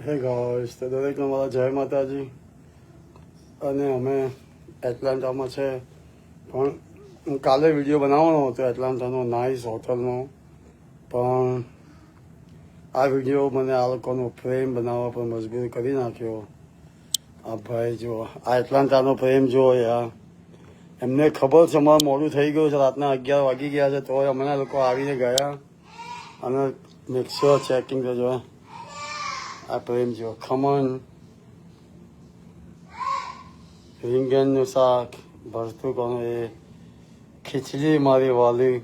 હે ગાઈસ, તો દરેકને મારા જય માતાજી. અને અમે એટલાન્ટામાં છે, પણ હું કાલે વિડીયો બનાવવાનો હતો એટલાન્ટાનો નાઇસ હોટલનો, પણ આ વિડીયો મને આ લોકોનો પ્રેમ બનાવવા પર મજબૂર કરી નાખ્યો. આ ભાઈ જો આ એટલાન્ટાનો પ્રેમ જો યાર, એમને ખબર છે અમારું મોડું થઈ ગયું છે, રાતના 11 વાગી ગયા છે, તો અમને લોકો આવીને ગયા અને મેક શ્યોર ચેકિંગ કરજો. આ પ્રેમ જો ખમણ, રીંગણનું શાક, ભરતું કોનું એ, ખીચડી મારી વાલી,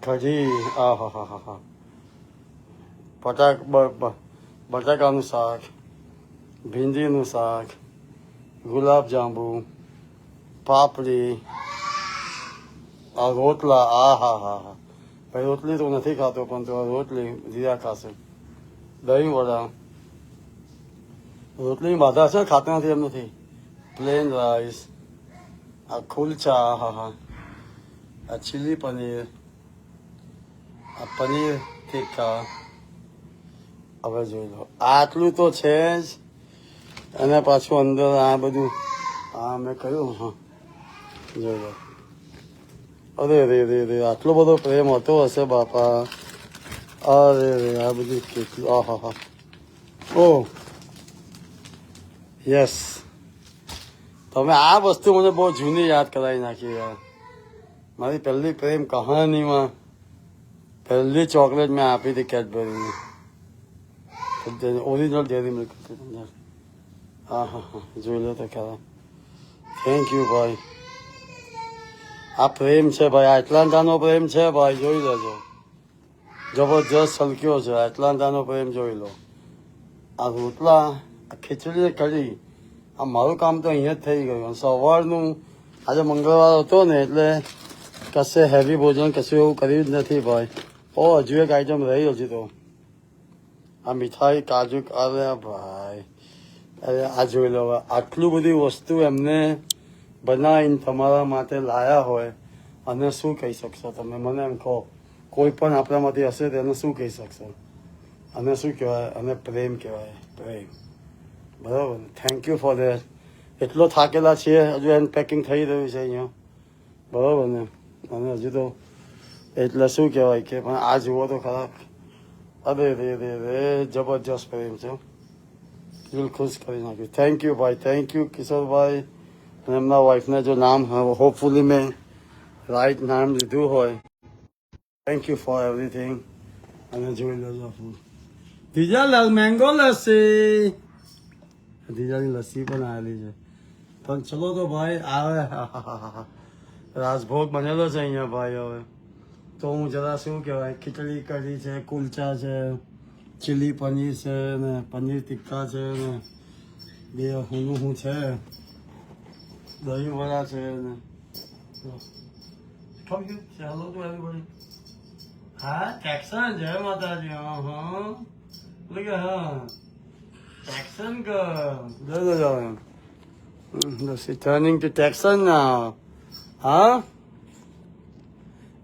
કઢી, આ હા હા હા હા, બટાકાનું શાક, ભીંડીનું શાક, ગુલાબ જાંબુ, પાપડી, આ રોટલા, આ હા હા હા. ભાઈ રોટલી તો નથી ખાતો, પણ તો રોટલી જીરા ખાશે. દહીં વડા, રોટલીની બાધા છે, ખાતો નથી એમ નથી. પ્લેન રાઈસ, આ કુલચા, હા હા, આ ચીલી પનીર, આ પનીર ટીક્કા. હવે જોઈ લો, આટલું તો છે જ. અને પાછું અંદર આ બધું આ મેં કહ્યું, હા જોઈ લો. અરે રે રે રે, આટલો બધો પ્રેમ હતો હશે બાપા. અરે રે, આ બધું કેટલું, આ હા હા. ઓ યસ, તમે આ વસ્તુ મને બહુ જૂની યાદ કરાવી નાખી યાર. મારી પહેલી પ્રેમ કહાનીમાં પહેલી ચોકલેટ મેં આપી હતી કેડબરીની, ઓરિજિનલ ડેરી મિલ્ક. હા હા હા, જોઈ લો તો ખરા. થેન્ક યુ ભાઈ. આ પ્રેમ છે ભાઈ, આ એટલાન્ટાનો પ્રેમ છે ભાઈ, જોઈ લેજો. જબરજસ્ત છલક્યો છે એટલાન્ટાનો પ્રેમ, જોઈ લો. આ રોટલા, આ ખીચડી કઢી, આ મારું કામ તો અહીંયા જ થઈ ગયું. સવારનું આજે મંગળવાર હતો ને, એટલે કશે હેવી ભોજન કશું એવું કર્યું જ નથી ભાઈ. ઓ હજુ એક આઈટમ રહી હજી તો, આ મીઠાઈ કાજુ. અરે ભાઈ, અરે આ જોઈ લો, આટલું બધી વસ્તુ એમને બનાવીને તમારા માટે લાયા હોય, અને શું કહી શકશો તમે? મને એમ કહો, કોઈ પણ આપણામાંથી હશે તેને શું કહી શકશો? અને શું કહેવાય? અને પ્રેમ કહેવાય, પ્રેમ. બરાબર ને? Thank you for that. એટલો થાકેલા છીએ, હજુ એન્ડ પેકિંગ થઈ રહ્યું છે અહીંયા, બરાબર ને? અને હજુ તો એટલે શું કહેવાય કે, પણ આ જુઓ તો ખરા. અરે રે રે રે, જબરજસ્ત પ્રેમ છે, દિલ ખુશ કરી નાખ્યું. થેન્ક યુ ભાઈ, થેન્ક યુ કિશોરભાઈ. અને એમના વાઈફને જો નામ હોપફુલી મેં રાઈટ નામ લીધું હોય. Thank you for everything. અને જોઈ લેજો ફૂડ. ધીજાલાલ મેંગો લસ્સી, ધીજાની લસ્સી પણ આવેલી છે. પણ ચલો તો ભાઈ આવે, રાજભોગ બનેલો છે અહીંયા ભાઈ. હવે તો હું જરા શું કહેવાય, ખીચડી કઢી છે, કુલચા છે, ચીલી પનીર છે ને, પનીર ટિક્કા છે ને, બે હું છે, દહીં વડા છે ને. ચાલો તો everybody. હા ટેક્સન, જય માતાજી. હા હા, look at her, Texan girl. She's turning to Texan now. Huh?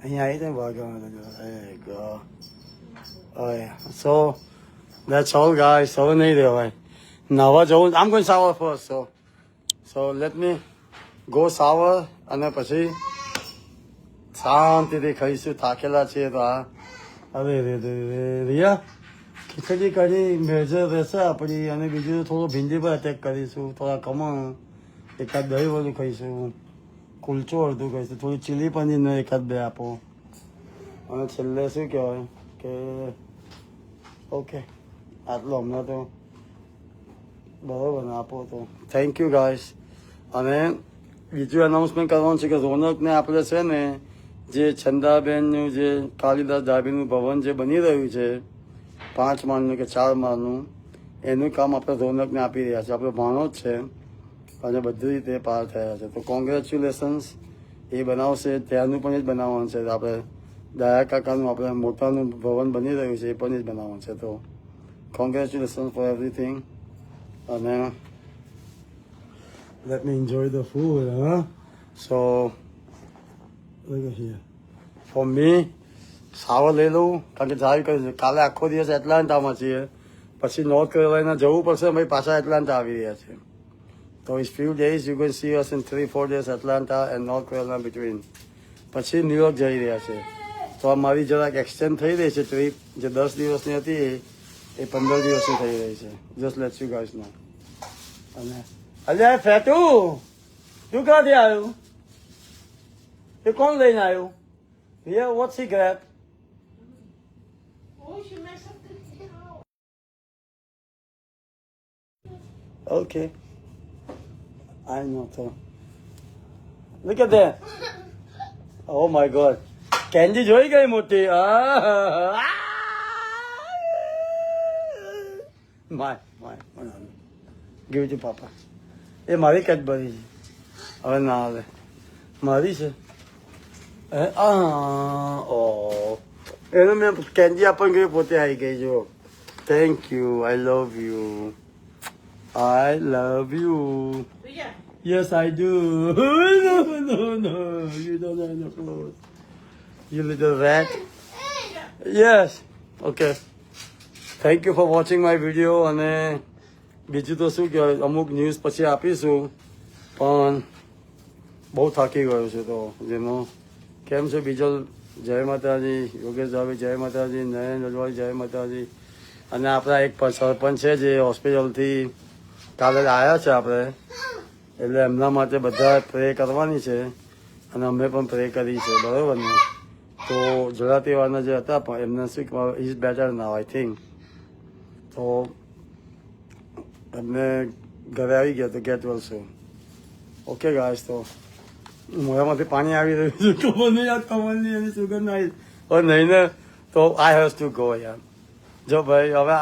અહીંયા આવી ને ભાગવા. There you go. Oh yeah. So that's all guys. હવે નહીં રહેવાય. નાવા જવું. I'm going shower first. So let me go shower અને પછી શાંતિથી ખાઈશું. થાકેલા છીએ તો આ. અરે રે રે રે રિયા, ખીચડી કઢી મેજર રહેશે આપણી, અને બીજું થોડું ભીંડી પર અટેક કરીશું, થોડા ખમણ, એકાદ દહીં વડું ખાઈશું, કુલચો અડધું ખાઈશું, થોડી ચીલી પનીરને એકાદ બે આપો, અને છેલ્લે શું કહેવાય કે ઓકે આટલું હમણાં તો બરાબર ને આપો તો. Thank you guys. અને બીજું એનાઉન્સમેન્ટ કરવાનું છે કે રોનકને આપણે છે ને, જે છંદાબેનનું જે કાલિદાસ ડાભીનું ભવન જે બની રહ્યું છે 5 માળનું કે 4 માળનું, એનું કામ આપણે રોનકને આપી રહ્યા છે. આપણે ભાણો જ છે અને બધી રીતે પાર થયા છે. તો કોંગ્રેચ્યુલેશન્સ. એ બનાવશે, ત્યાંનું પણ જ બનાવવાનું છે. આપણે દયા કાકાનું આપણે મોટાનું ભવન બની રહ્યું છે, એ પણ જ બનાવવાનું છે. તો કોંગ્રેચ્યુલેશન્સ ફોર એવરીથિંગ. અને let me enjoy the food, huh? So look at here. For me, shower લઈ લઉં, કારણ કે ડ્રાઈવ કરીશું. કાલે આખો દિવસ એટલાન્ટામાં છીએ, પછી નોર્થ કેરોલાઇના જવું પડશે, ભાઈ પાછા એટલાન્ટા આવી રહ્યા છે. તો is few days you can see us in 3-4 days Atlanta and North Carolina between. પછી ન્યુયોર્ક જઈ રહ્યા છે. તો આ મારી જરાક એક્સટેન્ડ થઈ રહી છે ટ્રીપ, જે 10 દિવસની હતી એ 15 દિવસની થઈ રહી છે. જસ્ટ લેટ્સ યુ ગાઈસ નો. અને અલ્યા ફેટુ, તું ક્યાંથી આવ્યું? એ કોણ લઈને આવ્યું? Here what sea grape? Okay. I know too. Look at that. Oh my God. Candy જોઈ ગઈ મોટી. My. Give it to Papa. એ મારી કેડબરી છે. હવે ના આવે. મારી છે. એને મેં કેન્ડી આપણ ગઈ, પોતે આવી ગઈ જો. Thank you. I love you. I love you. Yes, I do. No. You don't have no clothes. You little rat. Yes. Okay. Thank you for watching my video. અને બીજું તો શું કહેવાય, અમુક ન્યૂઝ પછી આપીશું, પણ બહુ થાકી ગયો છે. તો જેમાં કેમ છે બીજો? જય માતાજી. યોગેશ ભાભી જય માતાજી. નયન અડવાણી જય માતાજી. અને આપણા એક સરપંચ છે જે હોસ્પિટલથી કાલે આવ્યા છે આપણે, એટલે એમના માટે બધા પ્રે કરવાની છે અને અમે પણ પ્રે કરી છે, બરાબર ને? તો જરાતીવાળાના જે હતા પણ એમને શું is better now I think. તો એમને ઘરે આવી ગયા તો get well soon. Okay guys, તો મોઢામાંથી પાણી આવી રહ્યું છે. ખબર નહીં યાર, ખબર નહીં એની સુગંધ આવી હોય નહીં ને, તો આઈ હેવ ટુ ગો યાર. જો ભાઈ હવે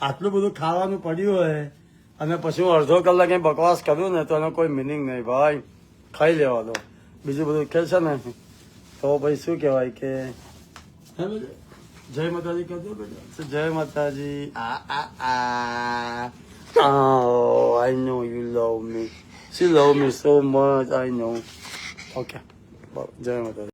આટલું બધું ખાવાનું પડ્યું હોય અને પછી હું અડધો કલાક અહીં બકવાસ કરું ને તો એનો કોઈ મિનિંગ નહીં ભાઈ. ખાઈ લેવા દો, બીજું બધું કે છે ને. તો ભાઈ શું કહેવાય કે જય માતાજી કરજો બેટા. જય માતાજી. I know you love me. She love me so much. I know. Okay. જય માતાજી.